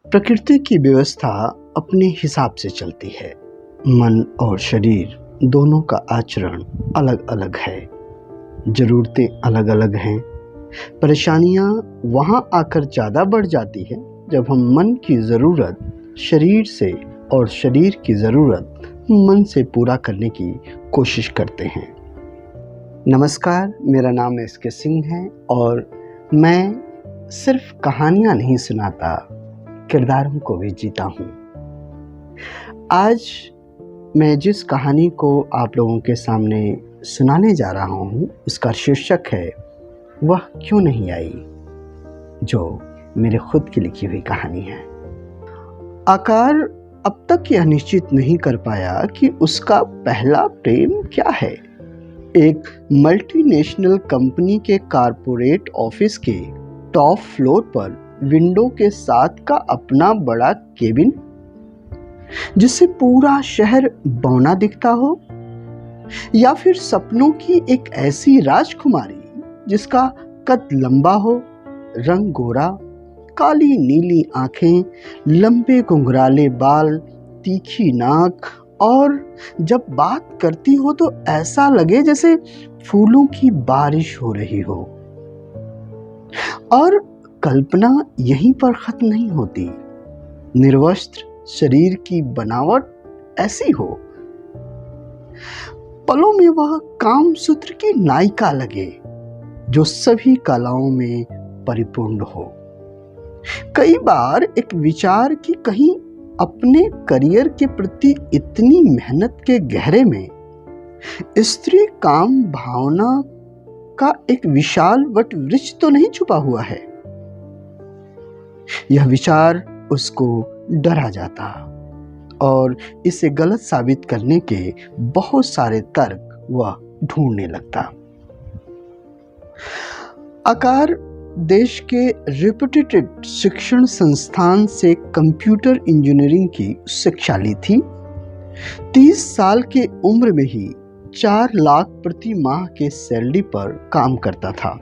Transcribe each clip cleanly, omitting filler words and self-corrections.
प्रकृति की व्यवस्था अपने हिसाब से चलती है। मन और शरीर दोनों का आचरण अलग अलग है। ज़रूरतें अलग अलग हैं। परेशानियां वहां आकर ज़्यादा बढ़ जाती है जब हम मन की ज़रूरत शरीर से और शरीर की ज़रूरत मन से पूरा करने की कोशिश करते हैं। नमस्कार, मेरा नाम एसके सिंह है और मैं सिर्फ कहानियां नहीं सुनाता, किरदारों को भी जीता हूँ। आज मैं जिस कहानी को आप लोगों के सामने सुनाने जा रहा हूँ उसका शीर्षक है वह क्यों नहीं आई, जो मेरे खुद की लिखी हुई कहानी है। आकार अब तक यह निश्चित नहीं कर पाया कि उसका पहला प्रेम क्या है। एक मल्टीनेशनल कंपनी के कॉर्पोरेट ऑफिस के टॉप फ्लोर पर विंडो के साथ का अपना बड़ा केबिन, जिससे पूरा शहर बौना दिखता हो, या फिर सपनों की एक ऐसी राजकुमारी जिसका कद लंबा हो, रंग गोरा, काली नीली आंखें, लंबे घुंघराले बाल, तीखी नाक और जब बात करती हो तो ऐसा लगे जैसे फूलों की बारिश हो रही हो। और कल्पना यहीं पर खत्म नहीं होती। निर्वस्त्र शरीर की बनावट ऐसी हो, पलों में वह कामसूत्र की नायिका लगे जो सभी कलाओं में परिपूर्ण हो। कई बार एक विचार कि कहीं अपने करियर के प्रति इतनी मेहनत के गहरे में स्त्री काम भावना का एक विशाल वट वृक्ष तो नहीं छुपा हुआ है। यह विचार उसको डरा जाता और इसे गलत साबित करने के बहुत सारे तर्क वह ढूंढने लगता। आकार देश के रेप्यूटेड शिक्षण संस्थान से कंप्यूटर इंजीनियरिंग की शिक्षा ली थी। 30 साल के उम्र में ही 4 लाख प्रति माह के सैलरी पर काम करता था।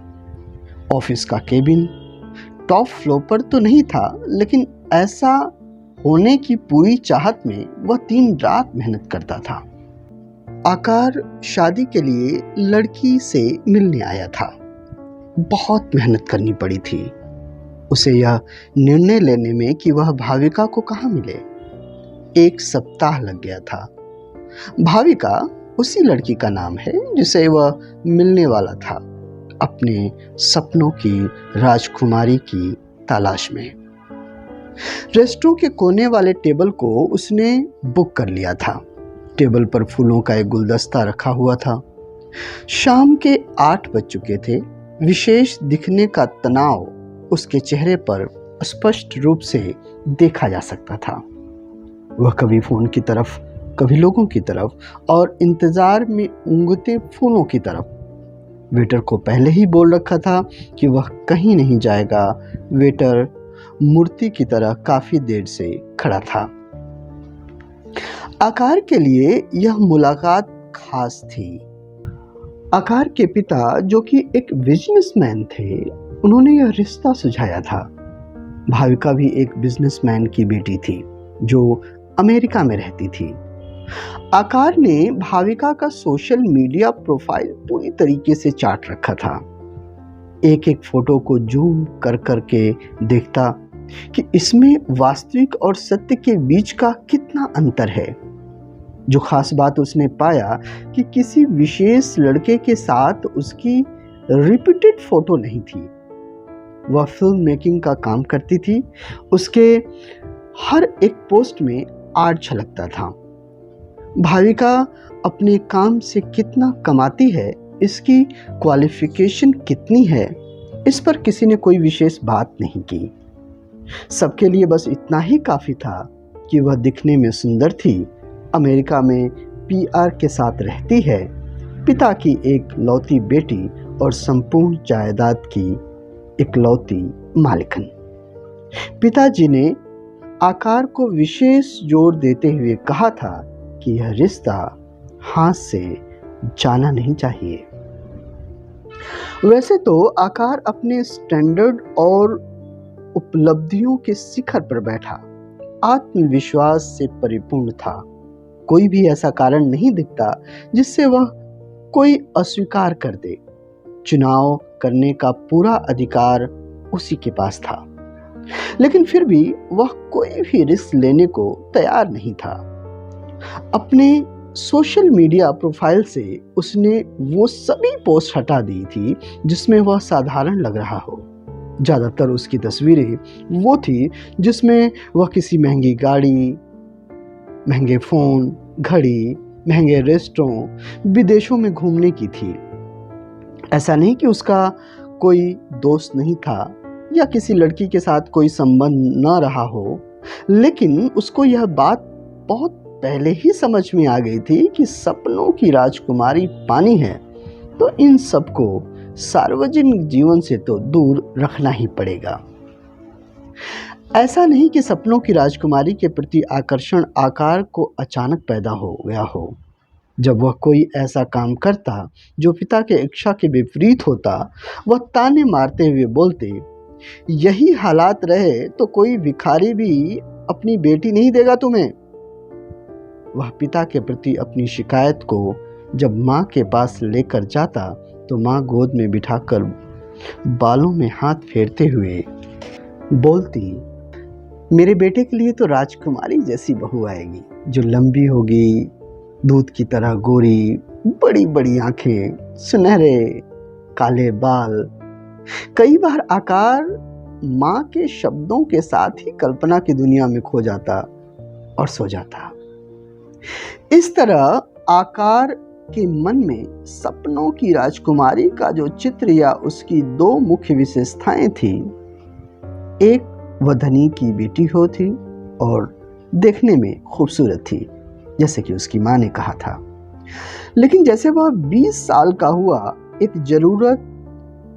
ऑफिस का केबिन टॉप फ्लोर पर तो नहीं था, लेकिन ऐसा होने की पूरी चाहत में वह दिन रात मेहनत करता था। आकार शादी के लिए लड़की से मिलने आया था। बहुत मेहनत करनी पड़ी थी उसे यह निर्णय लेने में कि वह भाविका को कहाँ मिले। 1 सप्ताह लग गया था। भाविका उसी लड़की का नाम है जिसे वह मिलने वाला था, अपने सपनों की राजकुमारी की तलाश में। रेस्टोरेंट के कोने वाले टेबल को उसने बुक कर लिया था। टेबल पर फूलों का एक गुलदस्ता रखा हुआ था। शाम के 8 बज चुके थे। विशेष दिखने का तनाव उसके चेहरे पर स्पष्ट रूप से देखा जा सकता था। वह कभी फोन की तरफ, कभी लोगों की तरफ और इंतजार में ऊँघते फूलों की तरफ। वेटर को पहले ही बोल रखा था कि वह कहीं नहीं जाएगा। वेटर मूर्ति की तरह काफी देर से खड़ा था। आकार के लिए यह मुलाकात खास थी। आकार के पिता, जो कि एक बिजनेसमैन थे, उन्होंने यह रिश्ता सुझाया था। भाविका भी एक बिजनेसमैन की बेटी थी जो अमेरिका में रहती थी। आकार ने भाविका का सोशल मीडिया प्रोफाइल पूरी तरीके से चाट रखा था। एक एक फोटो को जूम कर करके देखता कि इसमें वास्तविक और सत्य के बीच का कितना अंतर है। जो खास बात उसने पाया कि किसी विशेष लड़के के साथ उसकी रिपीटेड फोटो नहीं थी। वह फिल्म मेकिंग का काम करती थी। उसके हर एक पोस्ट में आर्ट झलकता था। भाविका अपने काम से कितना कमाती है, इसकी क्वालिफिकेशन कितनी है, इस पर किसी ने कोई विशेष बात नहीं की। सबके लिए बस इतना ही काफी था कि वह दिखने में सुंदर थी, अमेरिका में पीआर के साथ रहती है, पिता की एक लौती बेटी और संपूर्ण जायदाद की इकलौती मालिकन। पिताजी ने आकार को विशेष जोर देते हुए कहा था कि यह रिश्ता हाथ से जाना नहीं चाहिए। वैसे तो आकार अपने स्टैंडर्ड और उपलब्धियों के शिखर पर बैठा, आत्मविश्वास से परिपूर्ण था। कोई भी ऐसा कारण नहीं दिखता जिससे वह कोई अस्वीकार कर दे। चुनाव करने का पूरा अधिकार उसी के पास था, लेकिन फिर भी वह कोई भी रिस्क लेने को तैयार नहीं था। अपने सोशल मीडिया प्रोफाइल से उसने वो सभी पोस्ट हटा दी थी जिसमें वह साधारण लग रहा हो। ज़्यादातर उसकी तस्वीरें वो थी जिसमें वह किसी महंगी गाड़ी, महंगे फ़ोन, घड़ी, महंगे रेस्टोरेंट, विदेशों में घूमने की थी। ऐसा नहीं कि उसका कोई दोस्त नहीं था या किसी लड़की के साथ कोई संबंध न रहा हो, लेकिन उसको यह बात बहुत पहले ही समझ में आ गई थी कि सपनों की राजकुमारी पानी है तो इन सबको सार्वजनिक जीवन से तो दूर रखना ही पड़ेगा। ऐसा नहीं कि सपनों की राजकुमारी के प्रति आकर्षण आकार को अचानक पैदा हो गया हो। जब वह कोई ऐसा काम करता जो पिता के इच्छा के विपरीत होता, वह ताने मारते हुए बोलते, यही हालात रहे तो कोई भिखारी भी अपनी बेटी नहीं देगा तुम्हें। वह पिता के प्रति अपनी शिकायत को जब माँ के पास लेकर जाता तो माँ गोद में बिठाकर बालों में हाथ फेरते हुए बोलती, मेरे बेटे के लिए तो राजकुमारी जैसी बहू आएगी, जो लंबी होगी, दूध की तरह गोरी, बड़ी बड़ी आंखें, सुनहरे काले बाल। कई बार आकार माँ के शब्दों के साथ ही कल्पना की दुनिया में खो जाता और सो जाता। इस तरह आकार के मन में सपनों की राजकुमारी का जो चित्र या उसकी दो मुख्य विशेषताएं थी, एक वह धनी की बेटी हो थी और देखने में खूबसूरत थी, जैसे कि उसकी माँ ने कहा था। लेकिन जैसे वह 20 साल का हुआ, एक जरूरत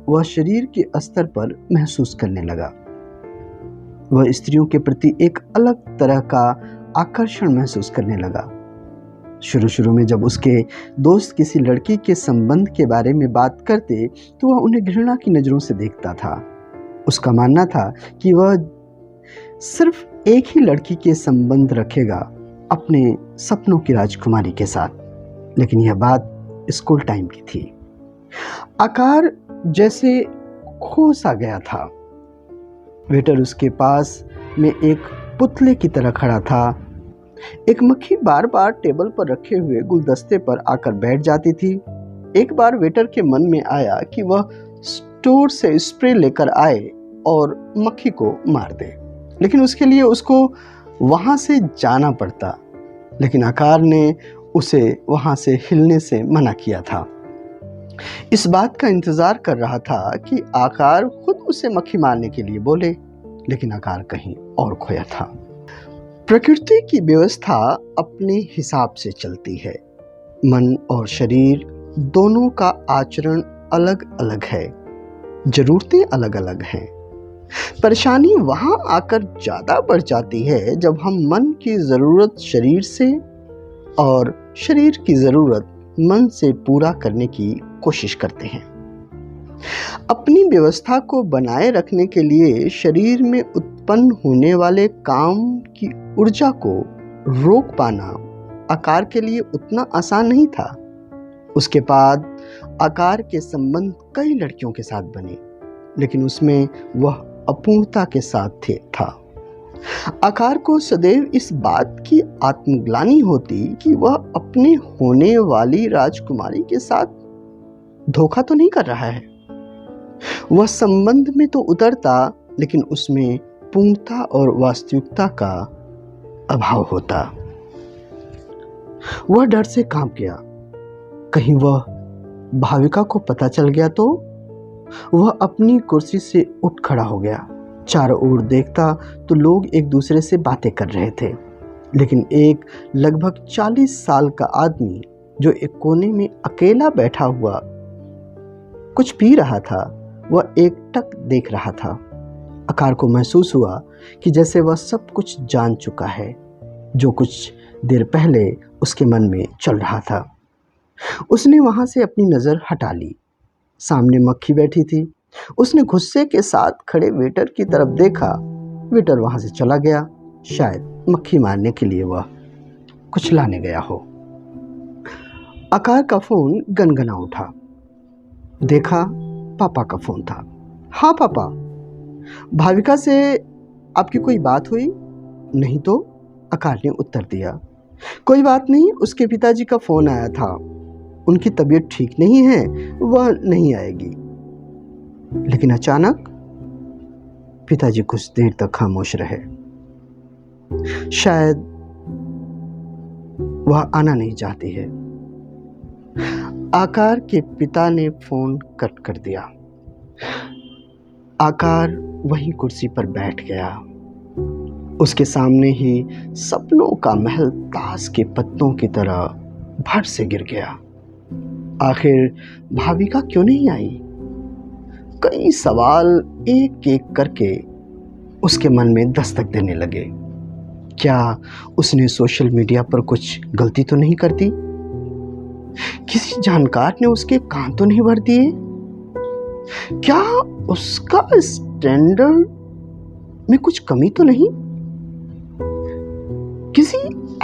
वह शरीर के स्तर पर महसूस करने लगा। वह स्त्रियों के प्रति एक अलग तरह का आकर्षण महसूस करने लगा। शुरू में जब उसके दोस्त किसी लड़की के संबंध के बारे में बात करते तो वह उन्हें घृणा की नज़रों से देखता था। उसका मानना था कि वह सिर्फ एक ही लड़की के संबंध रखेगा, अपने सपनों की राजकुमारी के साथ। लेकिन यह बात स्कूल टाइम की थी। आकार जैसे खो सा गया था। वेटर उसके पास में एक पुतले की तरह खड़ा था। एक मक्खी बार बार टेबल पर रखे हुए गुलदस्ते पर आकर बैठ जाती थी। एक बार वेटर के मन में आया कि वह स्टोर से स्प्रे लेकर आए और मक्खी को मार दे, लेकिन उसके लिए उसको वहां से जाना पड़ता। लेकिन आकार ने उसे वहां से हिलने से मना किया था। इस बात का इंतजार कर रहा था कि आकार खुद उसे मक्खी मारने के लिए बोले, लेकिन आकार कहीं और खोया था। प्रकृति की व्यवस्था अपने हिसाब से चलती है। मन और शरीर दोनों का आचरण अलग अलग है, जरूरतें अलग अलग हैं। परेशानी वहां आकर ज्यादा बढ़ जाती है जब हम मन की जरूरत शरीर से और शरीर की जरूरत मन से पूरा करने की कोशिश करते हैं। अपनी व्यवस्था को बनाए रखने के लिए शरीर में उत्पन्न होने वाले काम की ऊर्जा को रोक पाना आकार के लिए उतना आसान नहीं था। उसके बाद आकार के संबंध कई लड़कियों के साथ बने, लेकिन उसमें वह अपूर्णता के साथ था। आकार को सदैव इस बात की आत्मग्लानि होती कि वह अपने होने वाली राजकुमारी के साथ धोखा तो नहीं कर रहा है। वह संबंध में तो उतरता, लेकिन उसमें पूर्णता और वास्तविकता का अभाव होता। वह डर से कांप गया। कहीं वह भाविका को पता चल गया तो? वह अपनी कुर्सी से उठ खड़ा हो गया। चारों ओर देखता तो लोग एक दूसरे से बातें कर रहे थे, लेकिन एक लगभग 40 साल का आदमी जो एक कोने में अकेला बैठा हुआ कुछ पी रहा था, वह एकटक देख रहा था। आकार को महसूस हुआ कि जैसे वह सब कुछ जान चुका है जो कुछ देर पहले उसके मन में चल रहा था। उसने वहां से अपनी नज़र हटा ली। सामने मक्खी बैठी थी। उसने गुस्से के साथ खड़े वेटर की तरफ देखा। वेटर वहां से चला गया। शायद मक्खी मारने के लिए वह कुछ लाने गया हो। आकार का फोन गनगना उठा। देखा, पापा का फोन था। हाँ पापा, भाविका से आपकी कोई बात हुई? नहीं तो, आकार ने उत्तर दिया। कोई बात नहीं, उसके पिताजी का फोन आया था। उनकी तबीयत ठीक नहीं है, वह नहीं आएगी। लेकिन अचानक पिताजी कुछ देर तक खामोश रहे। शायद वह आना नहीं चाहती है। आकार के पिता ने फोन कट कर दिया। आकार वही कुर्सी पर बैठ गया। उसके सामने ही सपनों का महल ताश के पत्तों की तरह भर से गिर गया। आखिर भाविका क्यों नहीं आई? कई सवाल एक एक करके उसके मन में दस्तक देने लगे। क्या उसने सोशल मीडिया पर कुछ गलती तो नहीं कर दी? किसी जानकार ने उसके कान तो नहीं भर दिए? क्या उसका स्टैंडर्ड में कुछ कमी तो नहीं? किसी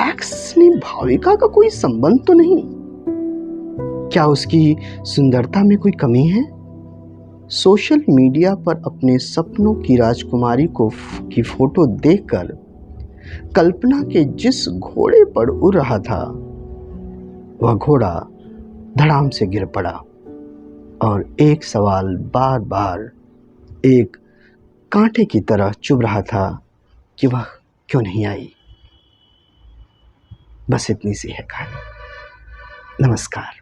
एक्स ने भाविका का कोई संबंध तो नहीं? क्या उसकी सुंदरता में कोई कमी है? सोशल मीडिया पर अपने सपनों की राजकुमारी की फोटो देखकर कल्पना के जिस घोड़े पर उड़ रहा था, वह घोड़ा धड़ाम से गिर पड़ा और एक सवाल बार बार एक कांटे की तरह चुभ रहा था कि वह क्यों नहीं आई। बस इतनी सी है कहानी। नमस्कार।